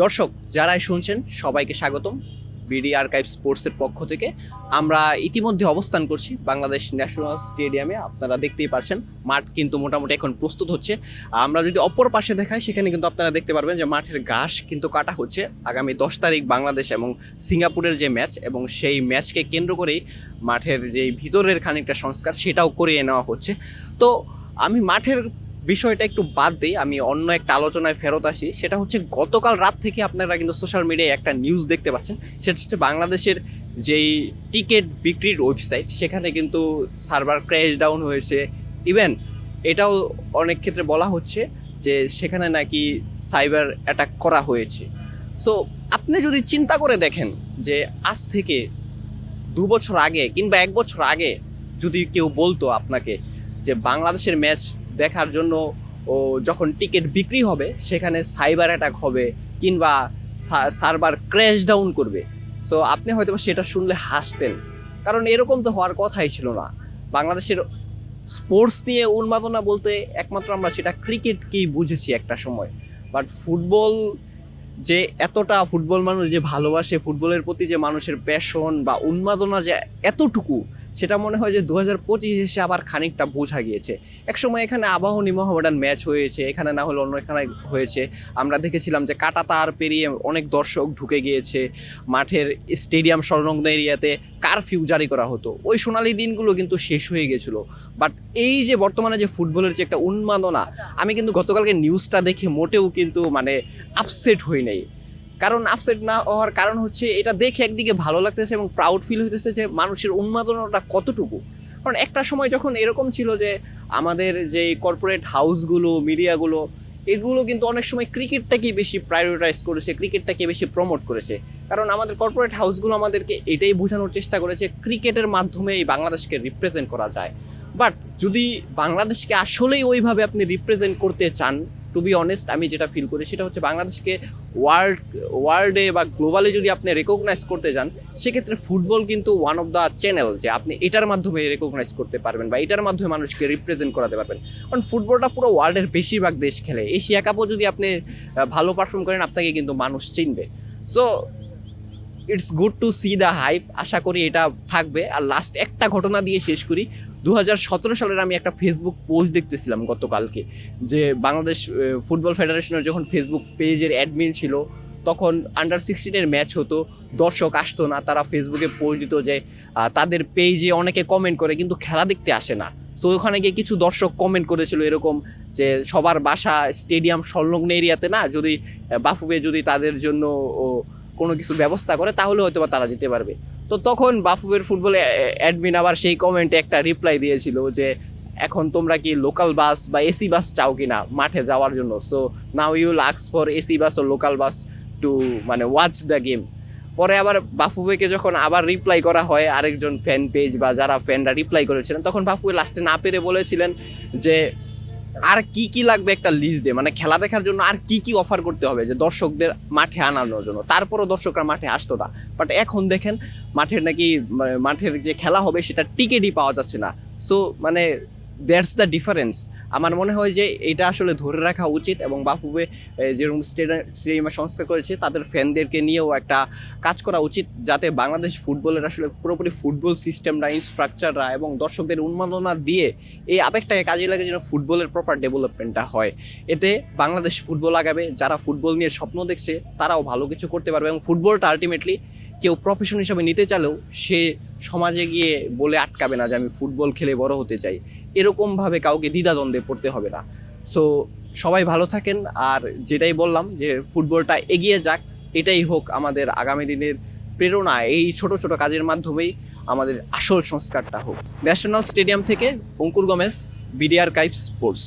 দর্শক যারাই শুনছেন সবাইকে স্বাগতম। বিডি আর্কাইভ স্পোর্টসের পক্ষ থেকে আমরা ইতিমধ্যে অবস্থান করছি বাংলাদেশ ন্যাশনাল স্টেডিয়ামে। আপনারা দেখতেই পারছেন মাঠ কিন্তু মোটামুটি এখন প্রস্তুত হচ্ছে। আমরা যদি অপর পাশে দেখাই সেখানে কিন্তু আপনারা দেখতে পারবেন যে মাঠের ঘাস কিন্তু কাটা হচ্ছে। আগামী 10 তারিখ বাংলাদেশ এবং সিঙ্গাপুরের যে ম্যাচ, এবং সেই ম্যাচকে কেন্দ্র করেই মাঠের যে ভিতরের খানিকটা সংস্কার সেটাও করিয়ে নেওয়া হচ্ছে। তো আমি মাঠের বিষয়টা একটু বাদ দিই, আমি অন্য একটা আলোচনায় ফেরত আসি। সেটা হচ্ছে গতকাল রাত থেকে আপনারা কিন্তু সোশ্যাল মিডিয়ায় একটা নিউজ দেখতে পাচ্ছেন। সেটা হচ্ছে বাংলাদেশের যেই টিকিট বিক্রির ওয়েবসাইট সেখানে কিন্তু সার্ভার ক্র্যাশ ডাউন হয়েছে। ইভেন এটাও অনেক ক্ষেত্রে বলা হচ্ছে যে সেখানে নাকি সাইবার অ্যাটাক করা হয়েছে। সো আপনি যদি চিন্তা করে দেখেন যে আজ থেকে 2 বছর আগে কিংবা 1 বছর আগে যদি কেউ বলতো আপনাকে যে বাংলাদেশের ম্যাচ দেখার জন্য ও যখন টিকিট বিক্রি হবে সেখানে সাইবার অ্যাটাক হবে কিংবা সার্ভার ক্র্যাশ ডাউন করবে, সো আপনি হয়তো সেটা শুনলে হাসতেন। কারণ এরকম তো হওয়ার কথাই ছিল না। বাংলাদেশের স্পোর্টস নিয়ে উন্মাদনা বলতে একমাত্র আমরা সেটা ক্রিকেটকেই বুঝেছি একটা সময়। বাট ফুটবল যে এতটা, ফুটবল মানুষ যে ভালোবাসে, ফুটবলের প্রতি যে মানুষের প্যাশন বা উন্মাদনা যে এতটুকু, সেটা মনে হয় যে 2025 এসে আবার খানিকটা বোঝা গিয়েছে। একসময় এখানে আবাহনী মোহামেডান ম্যাচ হয়েছে, এখানে না হলে অন্য এখানে হয়েছে। আমরা দেখেছিলাম যে কাঁটা তার পেরিয়ে অনেক দর্শক ঢুকে গিয়েছে মাঠের, স্টেডিয়াম সংলগ্ন এরিয়াতে কারফিউ জারি করা হতো। ওই সোনালি দিনগুলো কিন্তু শেষ হয়ে গেছিলো। বাট এই যে বর্তমানে যে ফুটবলের যে একটা উন্মাদনা, আমি কিন্তু গতকালকে নিউজটা দেখে মোটেও কিন্তু আপসেট হই নাই। কারণ আপসেট না হওয়ার কারণ হচ্ছে এটা দেখে একদিকে ভালো লাগতেছে এবং প্রাউড ফিল হইতেছে যে মানুষের উন্মাদনাটা কতটুকু। কারণ একটা সময় যখন এরকম ছিল যে আমাদের যে কর্পোরেট হাউসগুলো, মিডিয়াগুলো, এগুলো কিন্তু অনেক সময় ক্রিকেটটাকেই বেশি প্রায়োরিটাইজ করেছে, ক্রিকেটটাকে বেশি প্রমোট করেছে। কারণ আমাদের কর্পোরেট হাউসগুলো আমাদেরকে এটাই বোঝানোর চেষ্টা করেছে ক্রিকেটের মাধ্যমে এই বাংলাদেশকে রিপ্রেজেন্ট করা যায়। বাট যদি বাংলাদেশকে আসলেই ওইভাবে আপনি রিপ্রেজেন্ট করতে চান, টু বি অনেস্ট আমি যেটা ফিল করি সেটা হচ্ছে বাংলাদেশকে ওয়ার্ল্ডে বা গ্লোবালি যদি আপনি রেকগনাইজ করতে যান, সেক্ষেত্রে ফুটবল কিন্তু ওয়ান অফ দ্য চ্যানেল যে আপনি এটার মাধ্যমে রেকগনাইজ করতে পারবেন বা এটার মাধ্যমে মানুষকে রিপ্রেজেন্ট করাতে পারবেন। কারণ ফুটবলটা পুরো ওয়ার্ল্ডের বেশিরভাগ দেশ খেলে। এশিয়া কাপও যদি আপনি ভালো পারফর্ম করেন আপনাকে কিন্তু মানুষ চিনবে। So it's good to see the hype. আশা করি এটা থাকবে। আর লাস্ট একটা ঘটনা দিয়ে শেষ করি। 2017 সালের আমি একটা ফেসবুক পোস্ট দেখতেছিলাম গতকালকে, যে বাংলাদেশ ফুটবল ফেডারেশনের যখন ফেসবুক পেজের অ্যাডমিন ছিল, তখন আন্ডার 16-এর ম্যাচ হতো, দর্শক আসতো না, তারা ফেসবুকে পোস্ট দিত যে তাদের পেজে অনেকে কমেন্ট করে কিন্তু খেলা দেখতে আসে না। সো ওখানে গিয়ে কিছু দর্শক কমেন্ট করেছিল এরকম যে সবার বাসা স্টেডিয়াম সংলগ্ন এরিয়াতে না, যদি বাফুফে যদি তাদের জন্য কোনো কিছু ব্যবস্থা করে তাহলে হয়তো বা তারা যেতে পারবে। তো তখন বাফুফের ফুটবলে অ্যাডমিন আবার সেই কমেন্টে একটা রিপ্লাই দিয়েছিল যে এখন তোমরা কি লোকাল বাস বা এসি বাস চাও কিনা মাঠে যাওয়ার জন্য। So now you looks for AC bus ও local bus to watch the game. পরে আবার বাফুফেকে যখন আবার রিপ্লাই করা হয় আরেকজন ফ্যান পেজ বা যারা ফ্যানরা রিপ্লাই করেছিলেন, তখন বাফুফে লাস্টে না পেরে বলেছিলেন যে আর কি কি লাগবে একটা লিস্ট দে, খেলা দেখার জন্য আর কি কি অফার করতে হবে যে দর্শকদের মাঠে আনানোর জন্য। তারপরও দর্শকরা মাঠে আসতো না। বাট এখন দেখেন মাঠের নাকি মাঠের যে খেলা হবে সেটা টিকিটই পাওয়া যাচ্ছে না। So that's the difference. আমার মনে হয় যে এটা আসলে ধরে রাখা উচিত, এবং বাফুফে যেরকম স্টেডিয়ামে সংস্কার করেছে তাদের ফ্যানদেরকে নিয়েও একটা কাজ করা উচিত, যাতে বাংলাদেশ ফুটবলের আসলে পুরোপুরি ফুটবল সিস্টেমরা, ইনস্ট্রাকচাররা এবং দর্শকদের উন্মাদনা দিয়ে এই আবেগটাকে কাজে লাগে যেন ফুটবলের প্রপার ডেভেলপমেন্টটা হয়। এতে বাংলাদেশ ফুটবল আগাবে, যারা ফুটবল নিয়ে স্বপ্ন দেখছে তারাও ভালো কিছু করতে পারবে, এবং ফুটবলটা আলটিমেটলি কেউ প্রফেশন হিসাবে নিতে চালেও সে সমাজে গিয়ে বলে আটকাবে না যে আমি ফুটবল খেলে বড় হতে চাই। এরকমভাবে কাউকে দ্বিধাদ্বন্দ্বে পড়তে হবে না। সো সবাই ভালো থাকেন। আর যেটাই বললাম যে ফুটবলটা এগিয়ে যাক, এটাই হোক আমাদের আগামী দিনের প্রেরণা। এই ছোট ছোট কাজের মাধ্যমেই আমাদের আসল সংস্কারটা হোক। ন্যাশনাল স্টেডিয়াম থেকে অঙ্কুর গমেজ, বিডি আর্কাইভ স্পোর্টস।